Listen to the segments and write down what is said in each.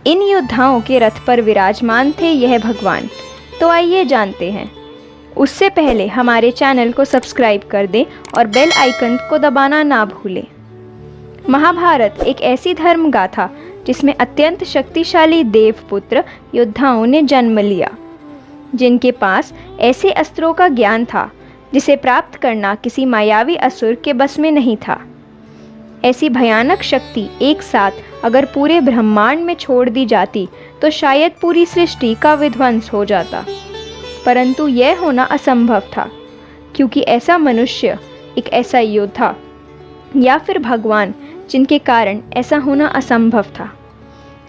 इन योद्धाओं के रथ पर विराजमान थे यह भगवान। तो आइए जानते हैं। उससे पहले हमारे चैनल को सब्सक्राइब कर दें और बेल आइकन को दबाना ना भूलें। महाभारत एक ऐसी धर्म गाथा जिसमें अत्यंत शक्तिशाली देवपुत्र योद्धाओं ने जन्म लिया, जिनके पास ऐसे अस्त्रों का ज्ञान था जिसे प्राप्त करना किसी मायावी असुर के बस में नहीं था। ऐसी भयानक शक्ति एक साथ अगर पूरे ब्रह्मांड में छोड़ दी जाती तो शायद पूरी सृष्टि का विध्वंस हो जाता, परंतु यह होना असंभव था, क्योंकि ऐसा मनुष्य, एक ऐसा योद्धा या फिर भगवान जिनके कारण ऐसा होना असंभव था।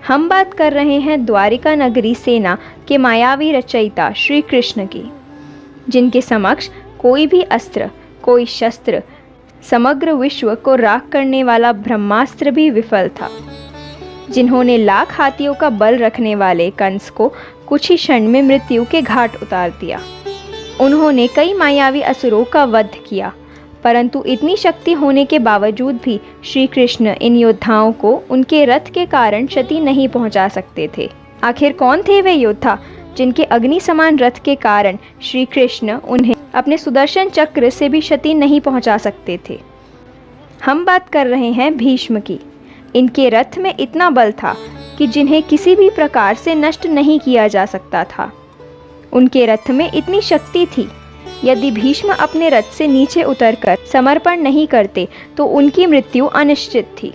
हम बात कर रहे हैं द्वारिका नगरी सेना के मायावी रचयिता श्री कृष्ण की, जिनके समक्ष कोई भी अस्त्र, कोई शस्त्र, समग्र विश्व को राख करने वाला ब्रह्मास्त्र भी विफल था। जिन्होंने लाख हाथियों का बल रखने वाले कंस को कुछ ही क्षण में मृत्यु के घाट उतार दिया। उन्होंने कई मायावी असुरों का वध किया, परंतु इतनी शक्ति होने के बावजूद भी श्री कृष्ण इन योद्धाओं को उनके रथ के कारण क्षति नहीं पहुंचा सकते थे। आखिर कौन थे वे योद्धा जिनके अग्नि समान रथ के कारण श्री कृष्ण उन्हें अपने सुदर्शन चक्र से भी क्षति नहीं पहुंचा सकते थे? हम बात कर रहे हैं भीष्म की। इनके रथ में इतना बल था कि जिन्हें किसी भी प्रकार से नष्ट नहीं किया जा सकता था। उनके रथ में इतनी शक्ति थी, यदि भीष्म अपने रथ से नीचे उतरकर समर्पण नहीं करते तो उनकी मृत्यु अनिश्चित थी।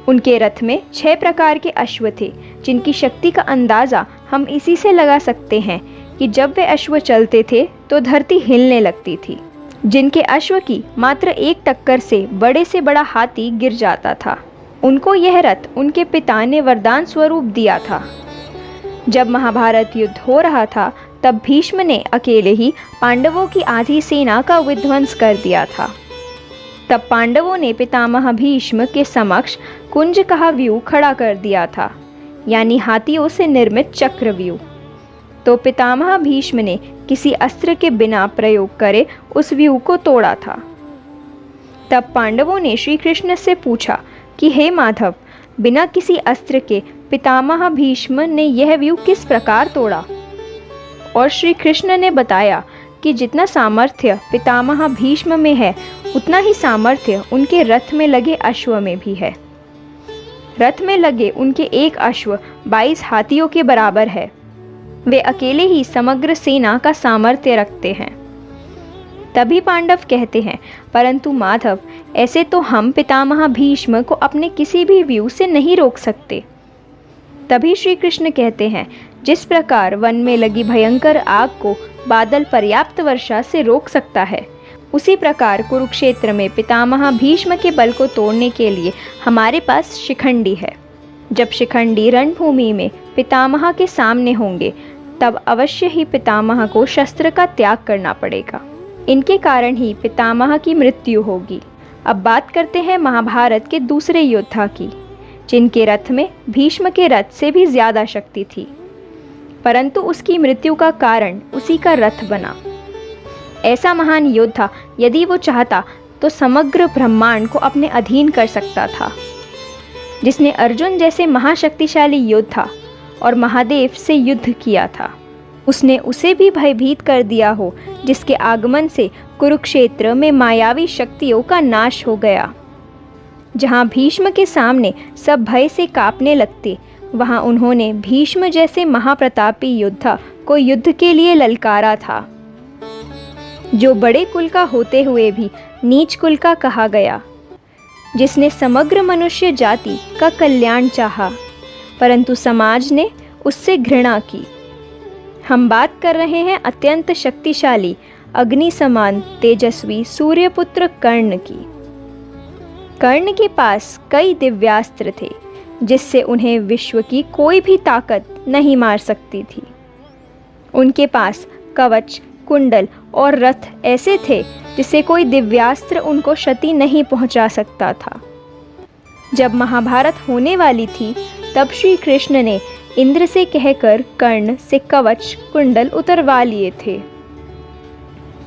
उनके रथ में 6 प्रकार के अश्व थे, जिनकी शक्ति का अंदाजा हम इसी से लगा सकते हैं कि जब वे अश्व चलते थे तो धरती हिलने लगती थी। जिनके अश्व की मात्र एक टक्कर से बड़ा हाथी गिर जाता था। उनको यह रथ उनके पिता ने वरदान स्वरूप दिया था। जब महाभारत युद्ध हो रहा था तब भीष्म ने अकेले ही पांडवों की आधी सेना का विध्वंस कर दिया था। तब पांडवों ने पितामह भीष्म के समक्ष कुंज का व्यूह खड़ा कर दिया था, यानी हाथियों से निर्मित चक्रव्यूह। तो पितामह भीष्म ने किसी अस्त्र के बिना प्रयोग करे उस व्यूह को तोड़ा था। तब पांडवों ने श्री कृष्ण से पूछा कि हे माधव, बिना किसी अस्त्र के पितामह भीष्म ने यह व्यूह किस प्रकार तोड़ा? और श्री कृष्ण ने बताया कि जितना सामर्थ्य पितामह भीष्म में है उतना ही सामर्थ्य उनके रथ में लगे अश्व में भी है। रथ में लगे उनके एक अश्व 22 हाथियों के बराबर है। वे अकेले ही समग्र सेना का सामर्थ्य रखते हैं। तभी पांडव कहते हैं, परंतु माधव, ऐसे तो हम पितामह भीष्म को अपने किसी भी व्यूह से नहीं रोक सकते। तभी श्री कृष्ण कहते हैं, जिस प्रकार वन में लगी भयंकर आग को बादल पर्याप्त वर्षा से रोक सकता है, उसी प्रकार कुरुक्षेत्र में पितामह भीष्म के बल को तोड़ने के लिए हमारे पास शिखंडी है। जब शिखंडी रणभूमि में पितामह के सामने होंगे तब अवश्य ही पितामह को शस्त्र का त्याग करना पड़ेगा। इनके कारण ही पितामह की मृत्यु होगी। अब बात करते हैं महाभारत के दूसरे योद्धा की, जिनके रथ में भीष्म के रथ से भी ज्यादा शक्ति थी, परंतु उसकी मृत्यु का कारण उसी का रथ बना। ऐसा महान योद्धा यदि वो चाहता तो समग्र ब्रह्मांड को अपने अधीन कर सकता था। जिसने अर्जुन जैसे महाशक्तिशाली योद्धा और महादेव से युद्ध किया था, उसने उसे भी भयभीत कर दिया हो, जिसके आगमन से कुरुक्षेत्र में मायावी शक्तियों का नाश हो गया। जहां भीष्म के सामने सब भय से कांपने लगते, वहां उन्होंने भीष्म जैसे महाप्रतापी योद्धा को युद्ध के लिए ललकारा था, जो बड़े कुल का होते हुए भी नीच कुल का कहा गया, जिसने समग्र मनुष्य जाति का कल्याण चाहा, परंतु समाज ने उससे घृणा की। हम बात कर रहे हैं अत्यंत शक्तिशाली, अग्नि समान तेजस्वी सूर्यपुत्र कर्ण की। कर्ण के पास कई दिव्यास्त्र थे, जिससे उन्हें विश्व की कोई भी ताकत नहीं मार सकती थी। उनके पास कवच, कुंडल और रथ ऐसे थे जिससे कोई दिव्यास्त्र उनको क्षति नहीं पहुंचा सकता था। जब महाभारत होने वाली थी तब श्री कृष्ण ने इंद्र से कहकर कर्ण से कवच कुंडल उतरवा लिए थे।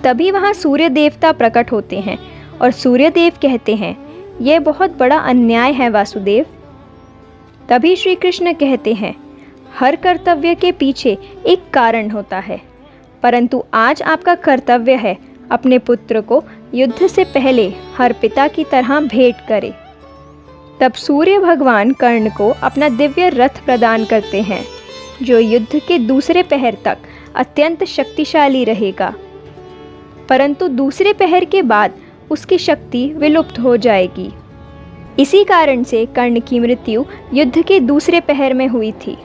तभी वहां सूर्य देवता प्रकट होते हैं और सूर्यदेव कहते हैं, यह बहुत बड़ा अन्याय है वासुदेव। तभी श्री कृष्ण कहते हैं, हर कर्तव्य के पीछे एक कारण होता है, परंतु आज आपका कर्तव्य है अपने पुत्र को युद्ध से पहले हर पिता की तरह भेंट करे। तब सूर्य भगवान कर्ण को अपना दिव्य रथ प्रदान करते हैं, जो युद्ध के दूसरे पहर तक अत्यंत शक्तिशाली रहेगा, परंतु दूसरे पहर के बाद उसकी शक्ति विलुप्त हो जाएगी। इसी कारण से कर्ण की मृत्यु युद्ध के दूसरे पहर में हुई थी।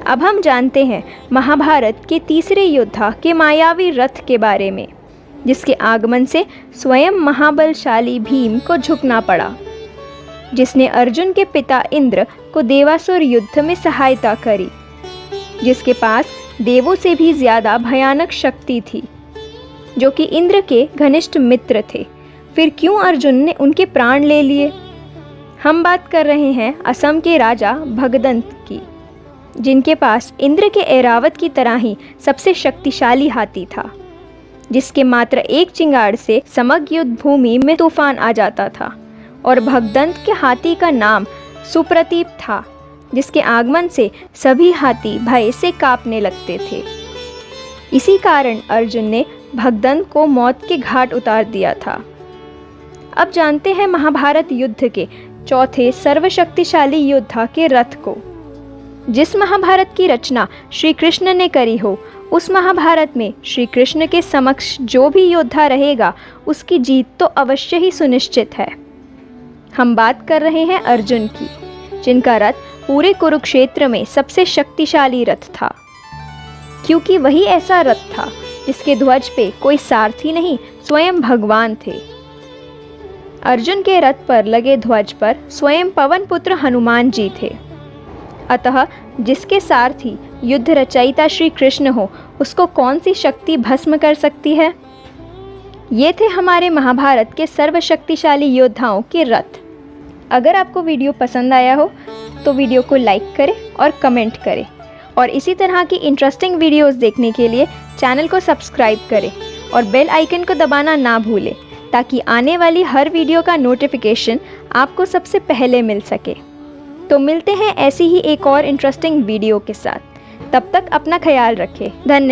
अब हम जानते हैं महाभारत के तीसरे योद्धा के मायावी रथ के बारे में, जिसके आगमन से स्वयं महाबलशाली भीम को झुकना पड़ा, जिसने अर्जुन के पिता इंद्र को देवासुर युद्ध में सहायता करी, जिसके पास देवों से भी ज्यादा भयानक शक्ति थी, जो कि इंद्र के घनिष्ठ मित्र थे। फिर क्यों अर्जुन ने उनके प्राण ले लिए? हम बात कर रहे हैं असम के राजा भगदंत की, जिनके पास इंद्र के ऐरावत की तरह ही सबसे शक्तिशाली हाथी था, जिसके मात्र एक चिंगाड़ से समग्र युद्ध भूमि में तूफान आ जाता था। और भगदंत के हाथी का नाम सुप्रतीप था, जिसके आगमन से सभी हाथी भय से कांपने लगते थे। इसी कारण अर्जुन ने भगदंत को मौत के घाट उतार दिया था। अब जानते हैं महाभारत युद्ध के चौथे सर्वशक्तिशाली योद्धा के रथ को। जिस महाभारत की रचना श्री कृष्ण ने करी हो, उस महाभारत में श्री कृष्ण के समक्ष जो भी योद्धा रहेगा, उसकी जीत तो अवश्य ही सुनिश्चित है। हम बात कर रहे हैं अर्जुन की, जिनका रथ पूरे कुरुक्षेत्र में सबसे शक्तिशाली रथ था, क्योंकि वही ऐसा रथ था जिसके ध्वज पे कोई सारथी नहीं, स्वयं भगवान थे। अर्जुन के रथ पर लगे ध्वज पर स्वयं पवन पुत्र हनुमान जी थे। अतः जिसके सारथी युद्ध रचयिता श्री कृष्ण हो, उसको कौन सी शक्ति भस्म कर सकती है? ये थे हमारे महाभारत के सर्वशक्तिशाली योद्धाओं के रथ। अगर आपको वीडियो पसंद आया हो तो वीडियो को लाइक करें और कमेंट करें, और इसी तरह की इंटरेस्टिंग वीडियोस देखने के लिए चैनल को सब्सक्राइब करें और बेल आइकन को दबाना ना भूलें, ताकि आने वाली हर वीडियो का नोटिफिकेशन आपको सबसे पहले मिल सके। तो मिलते हैं ऐसी ही एक और इंटरेस्टिंग वीडियो के साथ। तब तक अपना ख्याल रखें। धन्यवाद।